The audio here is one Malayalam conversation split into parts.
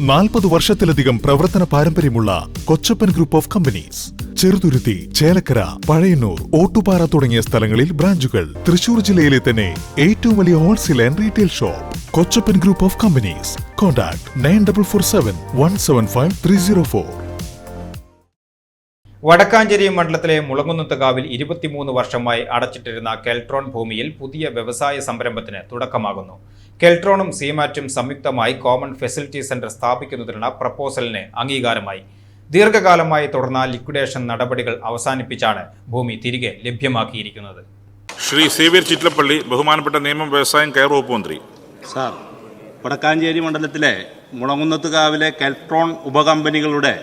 40 വർഷത്തിലധികം പ്രവർത്തന പാരമ്പര്യമുള്ള Kochappan group of companies. Cheruthuruthy, Chelakkara, Pazhayannur, Ottupara തുടങ്ങിയ സ്ഥലങ്ങളിൽ ബ്രാഞ്ചുകൾ. തൃശൂർ ജില്ലയിലെ തന്നെ ഏറ്റവും വലിയ wholesale and retail shop Kochappan group of companies. Contact 9447 175 304. Vadakkanchery മണ്ഡലത്തിലെ മുളങ്കുന്നത്തുകാവിൽ 23 വർഷമായി അടച്ചിട്ടിരുന്ന കെൽട്രോൺ ഭൂമിയിൽ പുതിയ വ്യവസായ സംരംഭത്തിന് തുടക്കമാകുന്നു. കെൽട്രോണും സീമാറ്റും സംയുക്തമായി കോമൺ ഫെസിലിറ്റി സെന്റർ സ്ഥാപിക്കുന്നതിനുള്ള പ്രപ്പോസലിന് അംഗീകാരമായി. ദീർഘകാലമായി തുടർന്ന ലിക്വിഡേഷൻ നടപടികൾ അവസാനിപ്പിച്ചാണ് ഭൂമി തിരികെ ലഭ്യമാക്കിയിരിക്കുന്നത്. ശ്രീ സേവ്യർ ചിറ്റലപ്പള്ളി, ബഹുമാനപ്പെട്ട നിയമം, വ്യവസായം, കയർ വകുപ്പ് മന്ത്രി. സാർ, വടക്കാഞ്ചേരി മണ്ഡലത്തിലെ മുളങ്കുന്നത്തുകാവിലെ കെൽട്രോൺ ഉപകമ്പനികളുടെ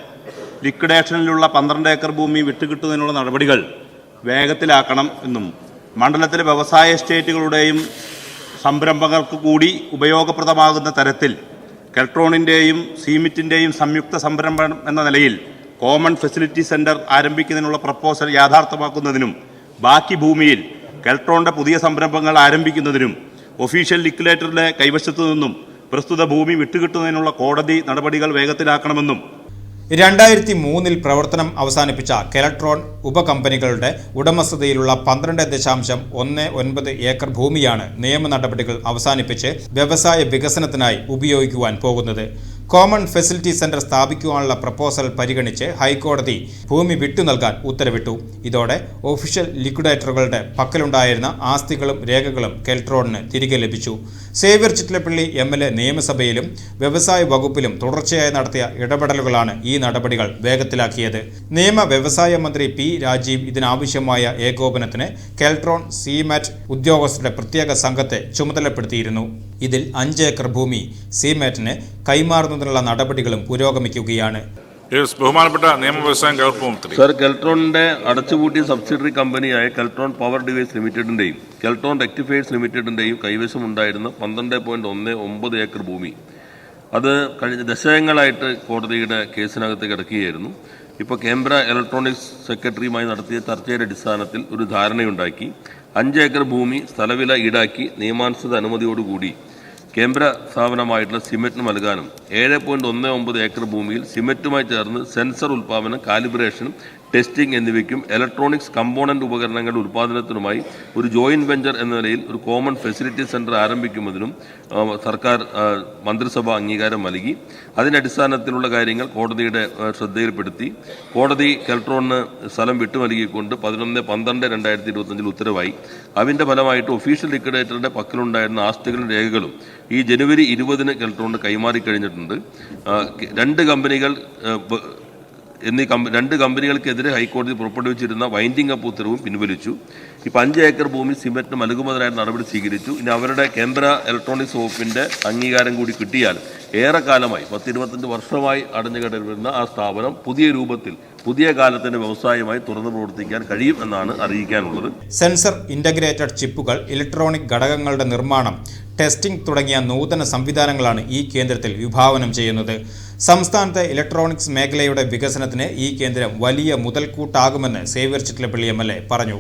ലിക്വിഡേഷനിലുള്ള 12 ഏക്കർ ഭൂമി വിട്ടുകിട്ടുന്നതിനുള്ള നടപടികൾ വേഗത്തിലാക്കണം എന്നും മണ്ഡലത്തിലെ വ്യവസായ എസ്റ്റേറ്റുകളുടെയും സംരംഭകർക്ക് കൂടി ഉപയോഗപ്രദമാകുന്ന തരത്തിൽ കെൽട്രോണിൻ്റെയും സീമിറ്റിൻ്റെയും സംയുക്ത സംരംഭം എന്ന നിലയിൽ കോമൺ ഫെസിലിറ്റി സെന്റർ ആരംഭിക്കുന്നതിനുള്ള പ്രപ്പോസൽ യാഥാർത്ഥ്യമാക്കുന്നതിനും ബാക്കി ഭൂമിയിൽ കെൽട്രോണിൻ്റെ പുതിയ സംരംഭങ്ങൾ ആരംഭിക്കുന്നതിനും ഒഫീഷ്യൽ ലിക്വിഡേറ്ററുടെ കൈവശത്തു നിന്നും പ്രസ്തുത ഭൂമി വിട്ടുകിട്ടുന്നതിനുള്ള കോടതി നടപടികൾ വേഗത്തിലാക്കണമെന്നും 2003 പ്രവർത്തനം അവസാനിപ്പിച്ച കെൽട്രോൺ ഉപകമ്പനികളുടെ ഉടമസ്ഥതയിലുള്ള 12.19 ഏക്കർ ഭൂമിയാണ് നിയമ നടപടികൾ അവസാനിപ്പിച്ച് വ്യവസായ വികസനത്തിനായി ഉപയോഗിക്കുവാൻ പോകുന്നത്. കോമൺ ഫെസിലിറ്റി സെന്റർ സ്ഥാപിക്കുവാനുള്ള പ്രപ്പോസൽ പരിഗണിച്ച് ഹൈക്കോടതി ഭൂമി വിട്ടു നൽകാൻ ഉത്തരവിട്ടു. ഇതോടെ ഒഫീഷ്യൽ ലിക്വിഡേറ്ററുകളുടെ പക്കലുണ്ടായിരുന്ന ആസ്തികളും രേഖകളും കെൽട്രോണിന് തിരികെ ലഭിച്ചു. സേവ്യർ ചിറ്റലപ്പള്ളി MLA നിയമസഭയിലും വ്യവസായ വകുപ്പിലും തുടർച്ചയായി നടത്തിയ ഇടപെടലുകളാണ് ഈ നടപടികൾ വേഗത്തിലാക്കിയത്. നിയമ വ്യവസായ മന്ത്രി P. രാജീവ് ഇതിനാവശ്യമായ ഏകോപനത്തിന് കെൽട്രോൺ സീമാറ്റ് ഉദ്യോഗസ്ഥരുടെ പ്രത്യേക സംഘത്തെ ചുമതലപ്പെടുത്തിയിരുന്നു. ഇതിൽ 5 ഏക്കർ ഭൂമി സീമാറ്റിന് കൈമാറുന്നതിനുള്ള നടപടികളും പുരോഗമിക്കുകയാണ്. ബഹുമാനപ്പെട്ട നിയമ, വ്യവസായം, കയർ വകുപ്പ് മന്ത്രി. സർ, കെൽട്രോണിന്റെ അടച്ചുപൂട്ടിയ സബ്സിഡറി കമ്പനിയായ കെൽട്രോൺ പവർ ഡിവൈസ് ലിമിറ്റഡിന്റെയും കെൽട്രോൺ റെക്ടിഫയേഴ്സ് ലിമിറ്റഡിന്റെയും കൈവശമുണ്ടായിരുന്ന 12.19 ഏക്കർ ഭൂമി അത് കഴിഞ്ഞ ദശകങ്ങളായിട്ട് കോടതിയുടെ കേസിനകത്ത് കിടക്കുകയായിരുന്നു. ഇപ്പോൾ കേന്ദ്ര ഇലക്ട്രോണിക്സ് സെക്രട്ടറിയുമായി നടത്തിയ ചർച്ചയുടെ അടിസ്ഥാനത്തിൽ ഒരു ധാരണയുണ്ടാക്കി 5 ഏക്കർ ഭൂമി സ്ഥലവില ഈടാക്കി നിയമാനുസൃത അനുമതിയോടുകൂടി കേന്ദ്ര സ്ഥാപനമായിട്ടുള്ള സിമെറ്റിന് നൽകാനും 7.19 ഏക്കർ ഭൂമിയിൽ സിമെറ്റുമായി ചേർന്ന് സെൻസർ ഉൽപ്പാദനം, കാലിബ്രേഷൻ, ടെസ്റ്റിംഗ് എന്നിവയ്ക്കും ഇലക്ട്രോണിക്സ് കമ്പോണന്റ് ഉപകരണങ്ങളുടെ ഉൽപ്പാദനത്തിനുമായി ഒരു ജോയിന്റ് വെഞ്ചർ എന്ന നിലയിൽ ഒരു കോമൺ ഫെസിലിറ്റി സെന്റർ ആരംഭിക്കുന്നതിനും സർക്കാർ മന്ത്രിസഭ അംഗീകാരം നൽകി. അതിൻ്റെ അടിസ്ഥാനത്തിലുള്ള കാര്യങ്ങൾ കോടതിയുടെ ശ്രദ്ധയിൽപ്പെടുത്തി. കോടതി കെൽട്രോണിന് സ്ഥലം വിട്ടു നൽകിക്കൊണ്ട് 11/12/2025 ഉത്തരവായി. അതിൻ്റെ ഫലമായിട്ട് ഒഫീഷ്യൽ ലിക്വിഡേറ്ററുടെ പക്കലുണ്ടായിരുന്ന ആസ്തികളും രേഖകളും ഈ ജനുവരി 20 കെൽട്രോണിന് കൈമാറിക്കഴിഞ്ഞിട്ടുണ്ട്. രണ്ട് കമ്പനികൾക്കെതിരെ ഹൈക്കോടതി പുറപ്പെടുവിച്ചിരുന്ന വൈൻഡിംഗ് അപ്പ് ഉത്തരവും പിൻവലിച്ചു. ഇപ്പോൾ 5 ഏക്കർ ഭൂമി സിമെന്റിന് നൽകുന്നതിനായി നടപടി സ്വീകരിച്ചു. ഇനി അവരുടെ കേന്ദ്ര ഇലക്ട്രോണിക്സ് വകുപ്പിന്റെ അംഗീകാരം കൂടി കിട്ടിയാൽ ഏറെക്കാലമായി 10-25 വർഷമായി അടഞ്ഞുകിടന്നിരുന്ന ആ സ്ഥാപനം പുതിയ രൂപത്തിൽ പുതിയ കാലത്തിന്റെ വ്യവസായമായി തുറന്നു പ്രവർത്തിക്കാൻ കഴിയും എന്നാണ് അറിയിക്കാനുള്ളത്. സെൻസർ, ഇന്റഗ്രേറ്റഡ് ചിപ്പുകൾ, ഇലക്ട്രോണിക് ഘടകങ്ങളുടെ നിർമ്മാണം, ടെസ്റ്റിംഗ് തുടങ്ങിയ നൂതന സംവിധാനങ്ങളാണ് ഈ കേന്ദ്രത്തിൽ വിഭാവനം ചെയ്യുന്നത്. സംസ്ഥാനത്തെ ഇലക്ട്രോണിക്സ് മേഖലയുടെ വികസനത്തിന് ഈ കേന്ദ്രം വലിയ മുതൽക്കൂട്ടാകുമെന്ന് സേവ്യർ ചിറ്റലപ്പള്ളി MLA പറഞ്ഞു.